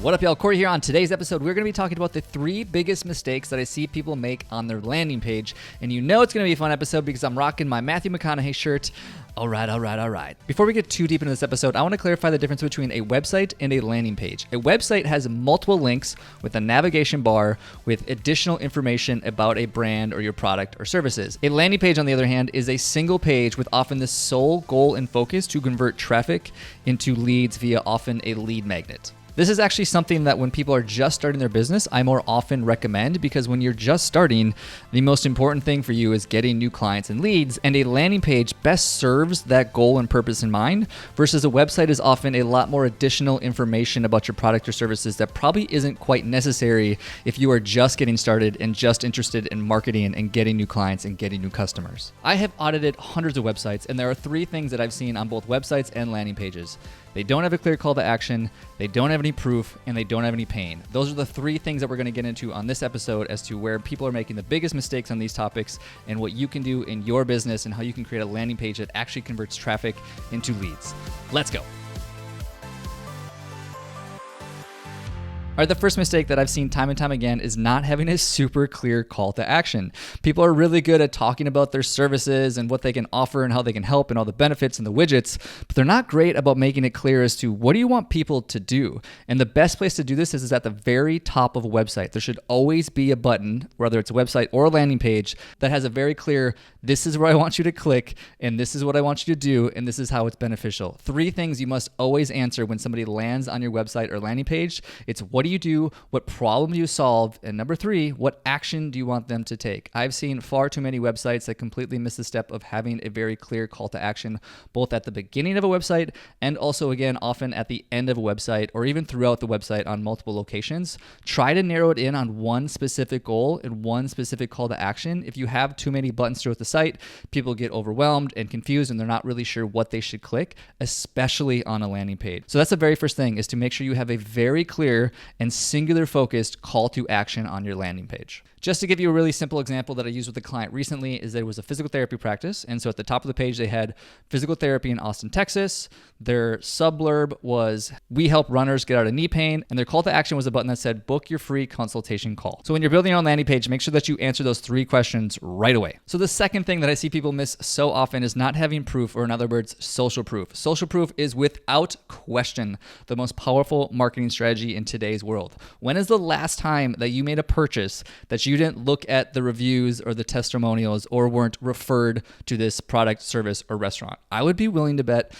What up, y'all? Corey here. On today's episode, we're going to be talking about the 3 biggest mistakes that I see people make on their landing page. And you know it's going to be a fun episode because I'm rocking my Matthew McConaughey shirt. All right. Before we get too deep into this episode, I want to clarify the difference between a website and a landing page. A website has multiple links with a navigation bar with additional information about a brand or your product or services. A landing page, on the other hand, is a single page with often the sole goal and focus to convert traffic into leads via often a lead magnet. This is actually something that when people are just starting their business, I more often recommend, because when you're just starting, the most important thing for you is getting new clients and leads, and a landing page best serves that goal and purpose in mind, versus a website is often a lot more additional information about your product or services that probably isn't quite necessary if you are just getting started and just interested in marketing and getting new clients and getting new customers. I have audited hundreds of websites, and there are 3 things that I've seen on both websites and landing pages. They don't have a clear call to action, they don't have any proof, and they don't have any pain. Those are the 3 things that we're going to get into on this episode as to where people are making the biggest mistakes on these topics and what you can do in your business and how you can create a landing page that actually converts traffic into leads. Let's go. All right, the first mistake that I've seen time and time again is not having a super clear call to action. People are really good at talking about their services and what they can offer and how they can help and all the benefits and the widgets, but they're not great about making it clear as to what do you want people to do. And the best place to do this is at the very top of a website. There should always be a button, whether it's a website or a landing page, that has a very clear, this is where I want you to click, and this is what I want you to do, and this is how it's beneficial. 3 things you must always answer when somebody lands on your website or landing page. It's what do you do, what problem do you solve, and number 3, what action do you want them to take? I've seen far too many websites that completely miss the step of having a very clear call to action, both at the beginning of a website and also, again, often at the end of a website or even throughout the website on multiple locations. Try to narrow it in on one specific goal and one specific call to action. If you have too many buttons throughout the site, people get overwhelmed and confused and they're not really sure what they should click, especially on a landing page. So that's the very first thing, is to make sure you have a very clear and singular focused call to action on your landing page. Just to give you a really simple example that I used with a client recently is that it was a physical therapy practice. And so at the top of the page, they had physical therapy in Austin, Texas. Their subblurb was, we help runners get out of knee pain. And their call to action was a button that said, book your free consultation call. So when you're building your own landing page, make sure that you answer those 3 questions right away. So the second thing that I see people miss so often is not having proof, or in other words, social proof. Social proof is without question the most powerful marketing strategy in today's world. When is the last time that you made a purchase that you didn't look at the reviews or the testimonials or weren't referred to this product, service, or restaurant? I would be willing to bet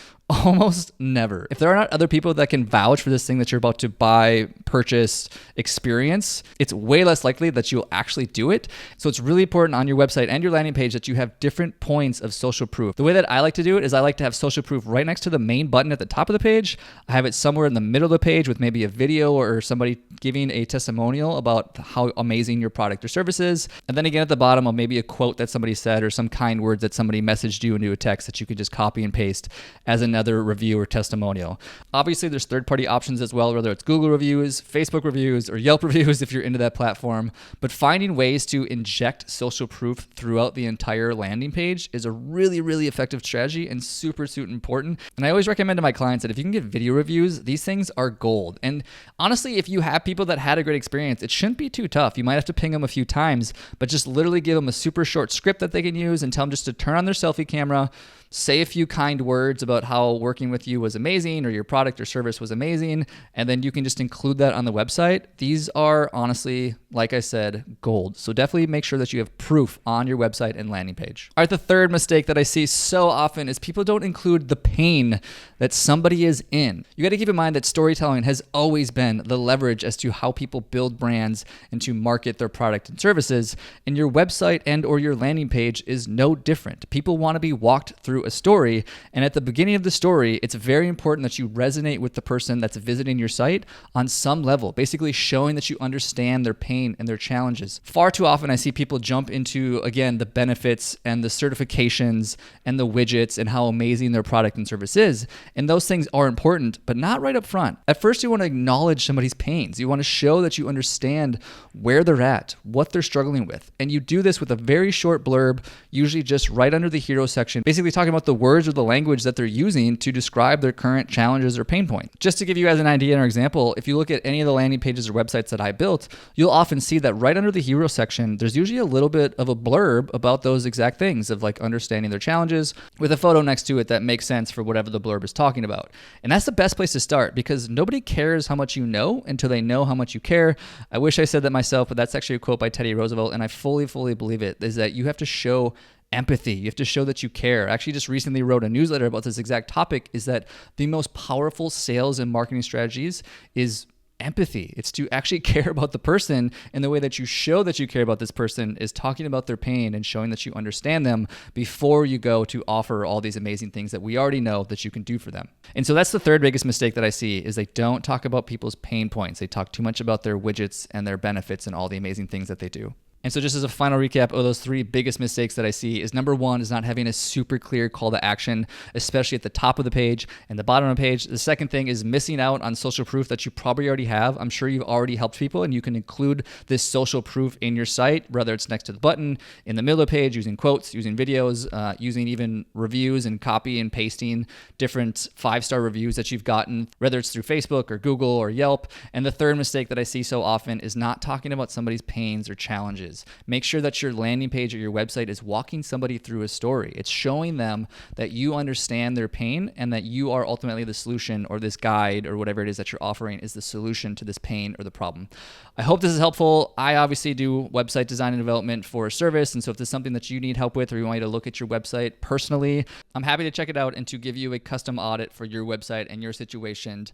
almost never. If there are not other people that can vouch for this thing that you're about to buy, purchase, experience, it's way less likely that you'll actually do it. So it's really important on your website and your landing page that you have different points of social proof. The way that I like to do it is I like to have social proof right next to the main button at the top of the page. I have it somewhere in the middle of the page with maybe a video or somebody giving a testimonial about how amazing your product or service is. And then again at the bottom, I'll maybe a quote that somebody said or some kind words that somebody messaged you into a text that you could just copy and paste as another review or testimonial. Obviously, there's third-party options as well, whether it's Google reviews, Facebook reviews, or Yelp reviews if you're into that platform. But finding ways to inject social proof throughout the entire landing page is a really, really effective strategy and super important. And I always recommend to my clients that if you can get video reviews, these things are gold. And honestly, if you have people that had a great experience, it shouldn't be too tough. You might have to ping them a few times, but just literally give them a super short script that they can use and tell them just to turn on their selfie camera, say a few kind words about how working with you was amazing or your product or service was amazing, and then you can just include that on the website. These are honestly, like I said, gold. So definitely make sure that you have proof on your website and landing page. All right, the third mistake that I see so often is people don't include the pain that somebody is in. You got to keep in mind that storytelling has always been the leverage as to how people build brands and to market their product and services, and your website and or your landing page is no different. People want to be walked through a story, and at the beginning of the story, it's very important that you resonate with the person that's visiting your site on some level, basically showing that you understand their pain and their challenges. Far too often, I see people jump into, again, the benefits and the certifications and the widgets and how amazing their product and service is, and those things are important, but not right up front. At first, you want to acknowledge somebody's pains. You want to show that you understand where they're at, what they're struggling with, and you do this with a very short blurb, usually just right under the hero section, basically talking about the words or the language that they're using using to describe their current challenges or pain point. Just to give you guys an idea or example, if you look at any of the landing pages or websites that I built, you'll often see that right under the hero section, there's usually a little bit of a blurb about those exact things of like understanding their challenges with a photo next to it that makes sense for whatever the blurb is talking about. And that's the best place to start because nobody cares how much you know until they know how much you care. I wish I said that myself, but that's actually a quote by Teddy Roosevelt, and I fully believe it, is that you have to show empathy. You have to show that you care. I actually just recently wrote a newsletter about this exact topic, is that the most powerful sales and marketing strategies is empathy. It's to actually care about the person, and the way that you show that you care about this person is talking about their pain and showing that you understand them before you go to offer all these amazing things that we already know that you can do for them. And so that's the third biggest mistake that I see, is they don't talk about people's pain points. They talk too much about their widgets and their benefits and all the amazing things that they do. And so just as a final recap of those three biggest mistakes that I see is number one is not having a super clear call to action, especially at the top of the page and the bottom of the page. The second thing is missing out on social proof that you probably already have. I'm sure you've already helped people and you can include this social proof in your site, whether it's next to the button, in the middle of the page, using quotes, using videos, using even reviews and copy and pasting different 5-star reviews that you've gotten, whether it's through Facebook or Google or Yelp. And the third mistake that I see so often is not talking about somebody's pains or challenges. Make sure that your landing page or your website is walking somebody through a story. It's showing them that you understand their pain and that you are ultimately the solution, or this guide or whatever it is that you're offering is the solution to this pain or the problem. I hope this is helpful. I obviously do website design and development for a service. And so if there's something that you need help with, or you want me to look at your website personally, I'm happy to check it out and to give you a custom audit for your website and your situation.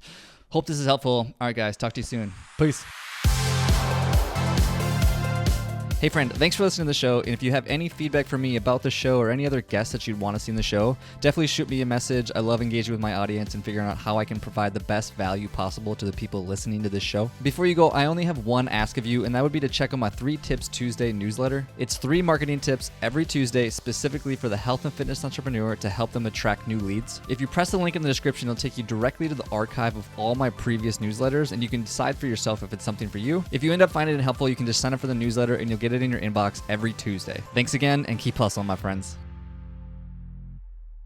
Hope this is helpful. All right, guys, talk to you soon. Peace. Hey friend, thanks for listening to the show, and if you have any feedback for me about the show or any other guests that you'd want to see in the show, definitely shoot me a message. I love engaging with my audience and figuring out how I can provide the best value possible to the people listening to this show. Before you go, I only have one ask of you, and that would be to check out my 3 Tips Tuesday newsletter. It's 3 marketing tips every Tuesday specifically for the health and fitness entrepreneur to help them attract new leads. If you press the link in the description, it'll take you directly to the archive of all my previous newsletters, and you can decide for yourself if it's something for you. If you end up finding it helpful, you can just sign up for the newsletter and you'll get it in your inbox every Tuesday. Thanks again, and keep hustling, my friends.